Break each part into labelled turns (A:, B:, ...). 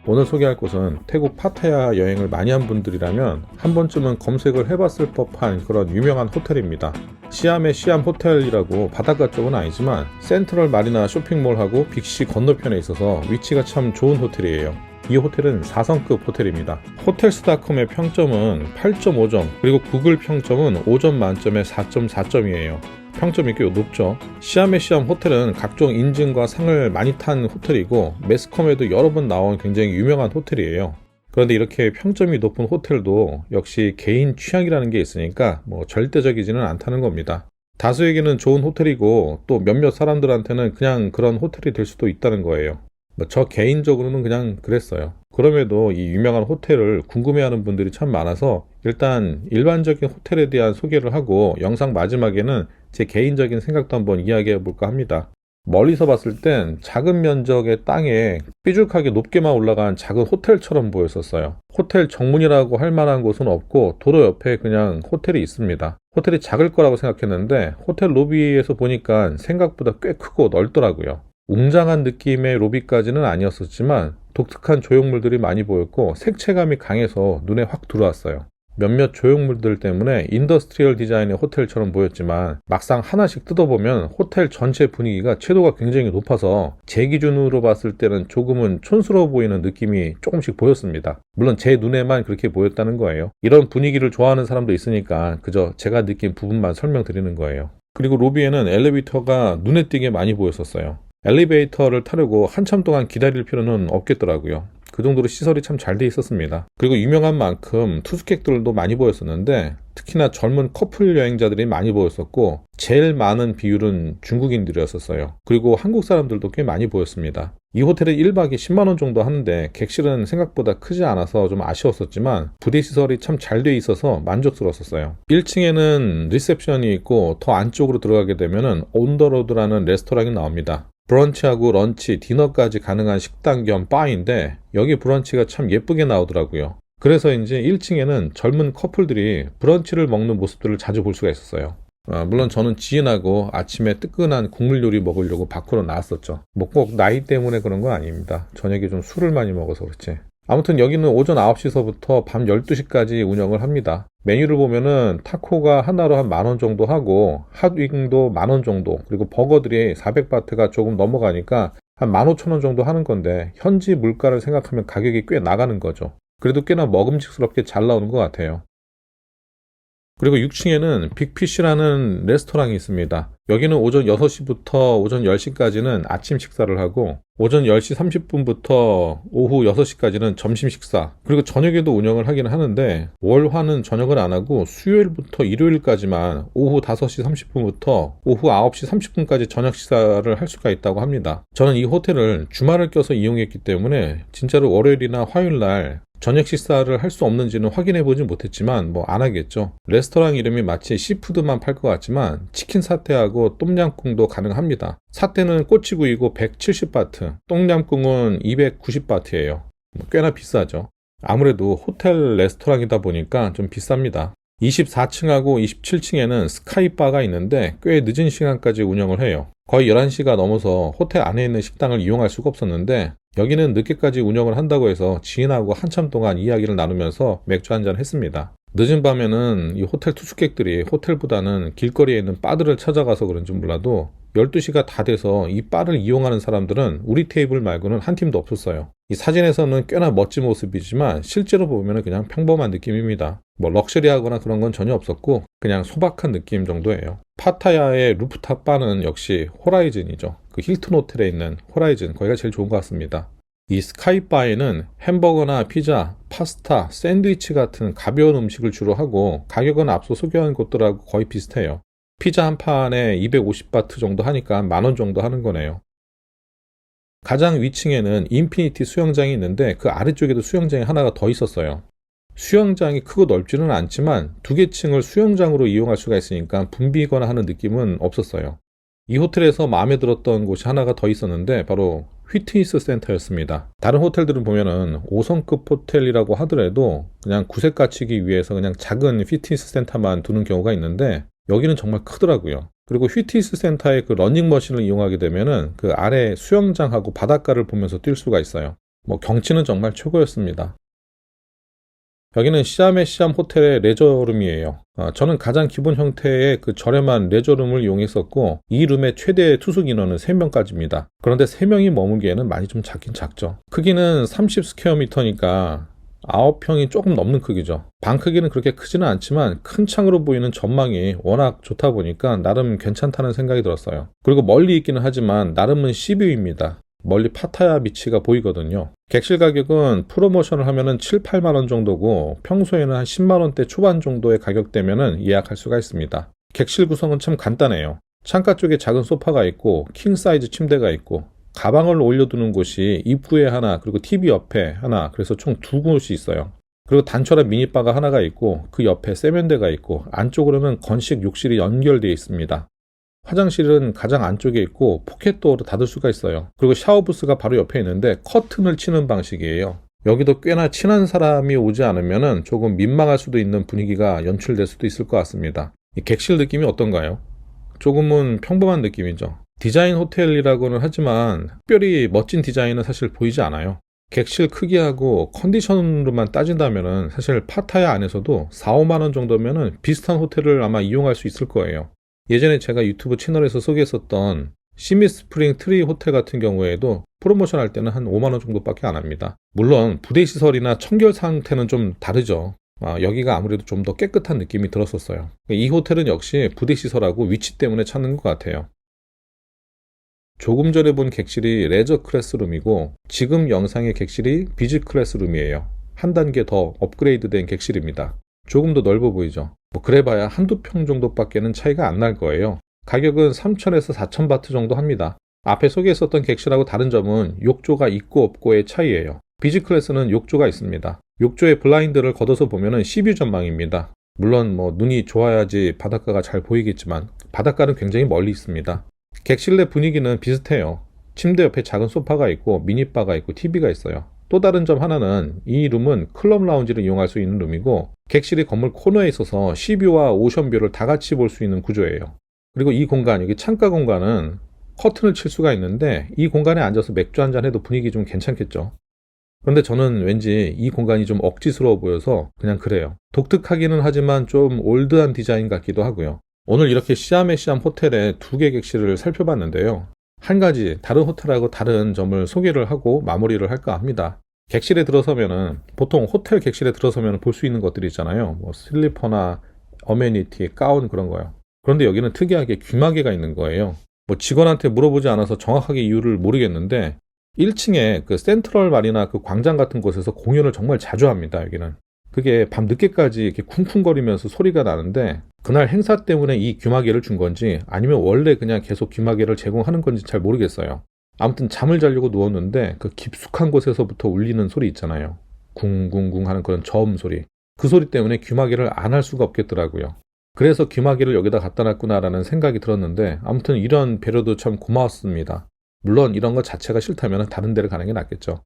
A: 오늘 소개할 곳은 태국 파타야 여행을 많이 한 분들이라면 한 번쯤은 검색을 해봤을 법한 그런 유명한 호텔입니다. 시암의 시암 호텔이라고 바닷가 쪽은 아니지만 센트럴 마리나 쇼핑몰하고 빅시 건너편에 있어서 위치가 참 좋은 호텔이에요. 이 호텔은 4성급 호텔입니다. 호텔스닷컴의 평점은 8.5점, 그리고 구글 평점은 5점 만점에 4.4점이에요. 평점이 꽤 높죠. 시암의 시암 호텔은 각종 인증과 상을 많이 탄 호텔이고 매스컴에도 여러 번 나온 굉장히 유명한 호텔이에요. 그런데 이렇게 평점이 높은 호텔도 역시 개인 취향이라는 게 있으니까 절대적이지는 않다는 겁니다. 다수에게는 좋은 호텔이고 또 몇몇 사람들한테는 그냥 그런 호텔이 될 수도 있다는 거예요. 저 개인적으로는 그냥 그랬어요. 그럼에도 이 유명한 호텔을 궁금해하는 분들이 참 많아서 일단 일반적인 호텔에 대한 소개를 하고 영상 마지막에는 제 개인적인 생각도 한번 이야기해 볼까 합니다. 멀리서 봤을 땐 작은 면적의 땅에 삐죽하게 높게만 올라간 작은 호텔처럼 보였었어요. 호텔 정문이라고 할 만한 곳은 없고 도로 옆에 그냥 호텔이 있습니다. 호텔이 작을 거라고 생각했는데 호텔 로비에서 보니까 생각보다 꽤 크고 넓더라고요. 웅장한 느낌의 로비까지는 아니었었지만 독특한 조형물들이 많이 보였고 색채감이 강해서 눈에 확 들어왔어요. 몇몇 조형물들 때문에 인더스트리얼 디자인의 호텔처럼 보였지만 막상 하나씩 뜯어보면 호텔 전체 분위기가 채도가 굉장히 높아서 제 기준으로 봤을 때는 조금은 촌스러워 보이는 느낌이 조금씩 보였습니다. 물론 제 눈에만 그렇게 보였다는 거예요. 이런 분위기를 좋아하는 사람도 있으니까 그저 제가 느낀 부분만 설명드리는 거예요. 그리고 로비에는 엘리베이터가 눈에 띄게 많이 보였었어요. 엘리베이터를 타려고 한참 동안 기다릴 필요는 없겠더라고요. 그 정도로 시설이 참 잘 돼 있었습니다. 그리고 유명한 만큼 투숙객들도 많이 보였었는데 특히나 젊은 커플 여행자들이 많이 보였었고 제일 많은 비율은 중국인들이었어요. 그리고 한국 사람들도 꽤 많이 보였습니다. 이 호텔은 1박에 10만원 정도 하는데 객실은 생각보다 크지 않아서 좀 아쉬웠었지만 부대 시설이 참 잘 돼 있어서 만족스러웠었어요. 1층에는 리셉션이 있고 더 안쪽으로 들어가게 되면은 온더로드라는 레스토랑이 나옵니다. 브런치하고 런치, 디너까지 가능한 식당 겸 바인데 여기 브런치가 참 예쁘게 나오더라고요. 그래서인지 1층에는 젊은 커플들이 브런치를 먹는 모습들을 자주 볼 수가 있었어요. 물론 저는 지인하고 아침에 뜨끈한 국물 요리 먹으려고 밖으로 나왔었죠. 꼭 나이 때문에 그런 건 아닙니다. 저녁에 좀 술을 많이 먹어서 그렇지. 아무튼 여기는 오전 9시서부터 밤 12시까지 운영을 합니다. 메뉴를 보면은 타코가 하나로 한 10,000원 정도 하고 핫윙도 10,000원 정도, 그리고 버거들이 400바트가 조금 넘어가니까 한 15,000원 정도 하는 건데 현지 물가를 생각하면 가격이 꽤 나가는 거죠. 그래도 꽤나 먹음직스럽게 잘 나오는 것 같아요. 그리고 6층에는 빅피쉬라는 레스토랑이 있습니다. 여기는 오전 6시부터 오전 10시까지는 아침 식사를 하고 오전 10시 30분부터 오후 6시까지는 점심 식사, 그리고 저녁에도 운영을 하긴 하는데 월화는 저녁을 안 하고 수요일부터 일요일까지만 오후 5시 30분부터 오후 9시 30분까지 저녁 식사를 할 수가 있다고 합니다. 저는 이 호텔을 주말을 껴서 이용했기 때문에 진짜로 월요일이나 화요일날 저녁 식사를 할 수 없는지는 확인해 보진 못했지만 안 하겠죠. 레스토랑 이름이 마치 시푸드만 팔 것 같지만 치킨 사태하고 똠얌꿍도 가능합니다. 사태는 꼬치구이고 170바트, 똠얌꿍은 290바트예요. 꽤나 비싸죠. 아무래도 호텔 레스토랑이다 보니까 좀 비쌉니다. 24층하고 27층에는 스카이바가 있는데 꽤 늦은 시간까지 운영을 해요. 거의 11시가 넘어서 호텔 안에 있는 식당을 이용할 수가 없었는데 여기는 늦게까지 운영을 한다고 해서 지인하고 한참 동안 이야기를 나누면서 맥주 한잔 했습니다. 늦은 밤에는 이 호텔 투숙객들이 호텔보다는 길거리에 있는 바들을 찾아가서 그런지 몰라도 12시가 다 돼서 이 바를 이용하는 사람들은 우리 테이블 말고는 한 팀도 없었어요. 이 사진에서는 꽤나 멋진 모습이지만 실제로 보면 그냥 평범한 느낌입니다. 럭셔리하거나 그런 건 전혀 없었고 그냥 소박한 느낌 정도예요. 파타야의 루프탑 바는 역시 호라이즌이죠. 그 힐튼 호텔에 있는 호라이즌, 거기가 제일 좋은 것 같습니다. 이 스카이바에는 햄버거나 피자, 파스타, 샌드위치 같은 가벼운 음식을 주로 하고 가격은 앞서 소개한 곳들하고 거의 비슷해요. 피자 한 판에 250바트 정도 하니까 10,000원 정도 하는 거네요. 가장 위층에는 인피니티 수영장이 있는데 그 아래쪽에도 수영장이 하나가 더 있었어요. 수영장이 크고 넓지는 않지만 2개 층을 수영장으로 이용할 수가 있으니까 붐비거나 하는 느낌은 없었어요. 이 호텔에서 마음에 들었던 곳이 하나가 더 있었는데 바로 휘트니스 센터였습니다. 다른 호텔들은 보면은 5성급 호텔이라고 하더라도 그냥 구색 갖추기 위해서 그냥 작은 휘트니스 센터만 두는 경우가 있는데 여기는 정말 크더라고요. 그리고 휘트니스 센터의 그 러닝머신을 이용하게 되면은 그 아래 수영장하고 바닷가를 보면서 뛸 수가 있어요. 경치는 정말 최고였습니다. 여기는 시암의 시암 호텔의 레저룸이에요. 저는 가장 기본 형태의 그 저렴한 레저룸을 이용했었고, 이 룸의 최대 투숙 인원은 3명까지입니다. 그런데 3명이 머물기에는 많이 좀 작긴 작죠. 크기는 30 스퀘어미터니까 9평이 조금 넘는 크기죠. 방 크기는 그렇게 크지는 않지만 큰 창으로 보이는 전망이 워낙 좋다 보니까 나름 괜찮다는 생각이 들었어요. 그리고 멀리 있기는 하지만 나름은 시뷰입니다. 멀리 파타야 비치가 보이거든요. 객실 가격은 프로모션을 하면은 7, 8만 원 정도고 평소에는 한 10만 원대 초반 정도의 가격대면은 예약할 수가 있습니다. 객실 구성은 참 간단해요. 창가 쪽에 작은 소파가 있고 킹 사이즈 침대가 있고 가방을 올려두는 곳이 입구에 하나, 그리고 TV 옆에 하나, 그래서 총 2곳이 있어요. 그리고 단촐한 미니바가 하나가 있고 그 옆에 세면대가 있고 안쪽으로는 건식 욕실이 연결되어 있습니다. 화장실은 가장 안쪽에 있고 포켓도어로 닫을 수가 있어요. 그리고 샤워부스가 바로 옆에 있는데 커튼을 치는 방식이에요. 여기도 꽤나 친한 사람이 오지 않으면 조금 민망할 수도 있는 분위기가 연출될 수도 있을 것 같습니다. 이 객실 느낌이 어떤가요? 조금은 평범한 느낌이죠. 디자인 호텔이라고는 하지만 특별히 멋진 디자인은 사실 보이지 않아요. 객실 크기하고 컨디션으로만 따진다면 사실 파타야 안에서도 4, 5만 원 정도면 비슷한 호텔을 아마 이용할 수 있을 거예요. 예전에 제가 유튜브 채널에서 소개했었던 시미스프링 트리 호텔 같은 경우에도 프로모션 할 때는 한 5만 원 정도밖에 안 합니다. 물론 부대 시설이나 청결 상태는 좀 다르죠. 여기가 아무래도 좀 더 깨끗한 느낌이 들었었어요. 이 호텔은 역시 부대 시설하고 위치 때문에 찾는 것 같아요. 조금 전에 본 객실이 레저 클래스룸이고 지금 영상의 객실이 비즈 클래스룸이에요. 한 단계 더 업그레이드 된 객실입니다. 조금 더 넓어 보이죠. 그래봐야 한두 평 정도밖에는 차이가 안 날 거예요. 가격은 3,000에서 4,000바트 정도 합니다. 앞에 소개했었던 객실하고 다른 점은 욕조가 있고 없고의 차이예요. 비즈 클래스는 욕조가 있습니다. 욕조의 블라인드를 걷어서 보면 시뷰 전망입니다. 물론 눈이 좋아야지 바닷가가 잘 보이겠지만 바닷가는 굉장히 멀리 있습니다. 객실 내 분위기는 비슷해요. 침대 옆에 작은 소파가 있고 미니바가 있고 TV가 있어요. 또 다른 점 하나는 이 룸은 클럽 라운지를 이용할 수 있는 룸이고 객실이 건물 코너에 있어서 시뷰와 오션뷰를 다 같이 볼 수 있는 구조예요. 그리고 이 공간, 여기 창가 공간은 커튼을 칠 수가 있는데 이 공간에 앉아서 맥주 한잔 해도 분위기 좀 괜찮겠죠. 그런데 저는 왠지 이 공간이 좀 억지스러워 보여서 그냥 그래요. 독특하기는 하지만 좀 올드한 디자인 같기도 하고요. 오늘 이렇게 시암의 시암 호텔의 2개 객실을 살펴봤는데요. 한 가지 다른 호텔하고 다른 점을 소개를 하고 마무리를 할까 합니다. 객실에 들어서면은 보통 호텔 객실에 들어서면 볼 수 있는 것들이 있잖아요. 슬리퍼나 어메니티, 가운 그런 거요. 그런데 여기는 특이하게 귀마개가 있는 거예요. 직원한테 물어보지 않아서 정확하게 이유를 모르겠는데 1층에 그 센트럴 마리나 그 광장 같은 곳에서 공연을 정말 자주 합니다. 여기는. 그게 밤 늦게까지 이렇게 쿵쿵거리면서 소리가 나는데 그날 행사 때문에 이 귀마개를 준 건지 아니면 원래 그냥 계속 귀마개를 제공하는 건지 잘 모르겠어요. 아무튼 잠을 자려고 누웠는데 그 깊숙한 곳에서부터 울리는 소리 있잖아요. 쿵쿵쿵 하는 그런 저음 소리. 그 소리 때문에 귀마개를 안 할 수가 없겠더라고요. 그래서 귀마개를 여기다 갖다 놨구나라는 생각이 들었는데 아무튼 이런 배려도 참 고마웠습니다. 물론 이런 것 자체가 싫다면 다른 데를 가는 게 낫겠죠.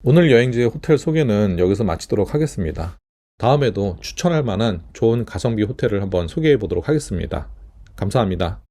A: 오늘 여행지의 호텔 소개는 여기서 마치도록 하겠습니다. 다음에도 추천할 만한 좋은 가성비 호텔을 한번 소개해 보도록 하겠습니다. 감사합니다.